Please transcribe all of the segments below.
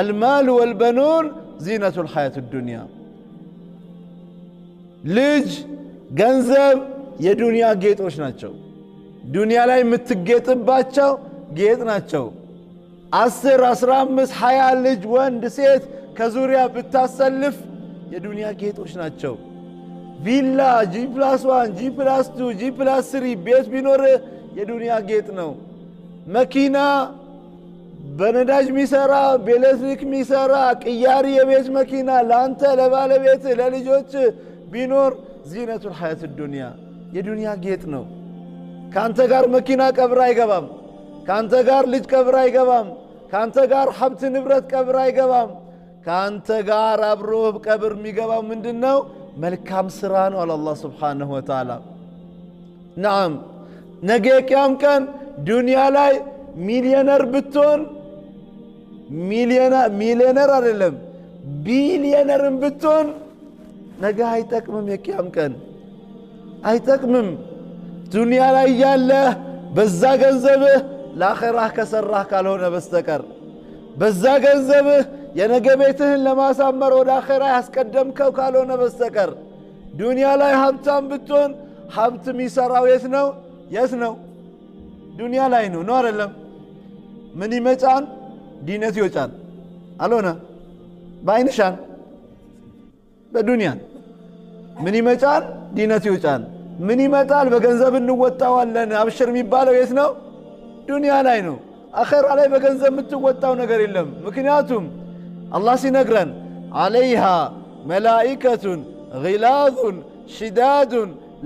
المال والبنون زينة الحياة الدنيا ልጅ ገንዘብ የዱንያ ጌጦች ናቸው ዱንያ ላይ የምትጌጥባቸው ጌጥ ናቸው 10 15 20 ልጅ ወንድ ሴት ከዙሪያ ብታሰልፍ የዱንያ ጌጦች ናቸው ቪላ G+1 G+2 G+3 ቤት ቢኖር የዱንያ ጌጥ ነው መኪና በነዳጅ ሚሰራ በኤሌክትሪክ ሚሰራ ቅያሪ የቤት መኪና ላንተ ለባለቤት ለልጆች ቢኖር ዚነቱል ሐያት ዱንያ የዱንያ ጌጥ ነው ካንተ ጋር መኪና ቀብር አይገባም ካንተ ጋር ልጅ ቀብር አይገባም ካንተ ጋር ሀብት ንብረት ቀብር አይገባም ካንተ ጋር አብሮ ቀብር የሚገባው ምንድነው መልካም ስራ ነው አላህ Subhanahu Wa Ta'ala نعم ነገ ቂያም ቀን ዱንያ ላይ ሚሊዮነር ብትሆን ሚሊዮነር አይደለም ቢሊዮነርም ብትሆን ነገ አይጠቅምም የቂያም ቀን አይጠቅምም ዱንያ ላይ ያለ በዛ ገንዘብህ ለአኺራህ ከሰራህ ካልሆነ በስተቀር በዛ ገንዘብህ የነገ ቤትህን ለማሳመር ወደ አኺራ ያስቀደምከው ካልሆነ በስተቀር ዱንያ ላይ ሀብታም ብትሆን ሀብት የሚሰራው የት ነው ዱንያ ላይ ነው አይደለም ምን ይመጫን ዲነት ይወጫል አልሆነ ባይንሻን በዱንያ ምን ይመጫል ዲነት ይወጫል ምን ይመጣል በገንዘብ እንወጣዋለን አብሽር የሚባለው የት ነው ዱንያ ላይ ነው አኺራ ላይ በገንዘብ የምትወጣው ነገር የለም ምክንያቱም አላህ ሲነግረን አለይሃ መላኢከቱን غلاظ شداد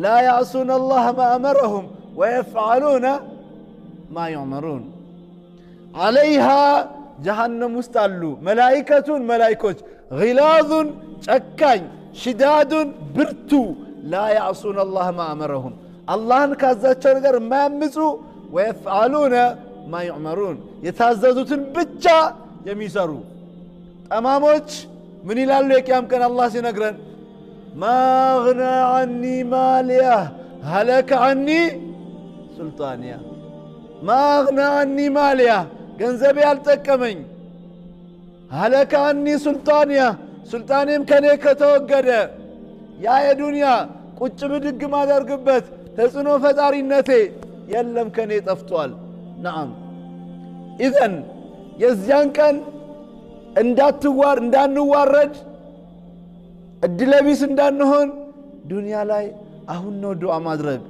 لا يعصون الله ما أمرهم ويفعلون ما يؤمرون عليها جهنم مستعلو ملائكة ملائكوች غلاظ ጨካኝ شداد برتو لا يعصون الله ما أمرهم اللهን ካዛቸው ነገር የማያምፁ ويفعلون ما يؤمرون የታዘዙትን ብቻ የሚሰሩ ጠማሞች ምን ይላሉ የቂያም ቀን አላህ ሲነግረን ما أغنى عني ماليه هلك عني سلطانيه ما أغنى عني ماليه ገንዘቤ አልጠቀመኝ هلك عني سلطانيه سلطانيም ከኔ ከተወገደ ያ የዱንያ ቁጭ ብድግ ማደርግበት ተጽኖ ፈጣሪነቴ የለም ከኔ ጠፍቷል نعم اذن የዚያን ቀን እንዳንዋረድ እድለቢስ እንዳንሆን ዱንያ ላይ አሁን ነው ዱዓ ማድረግ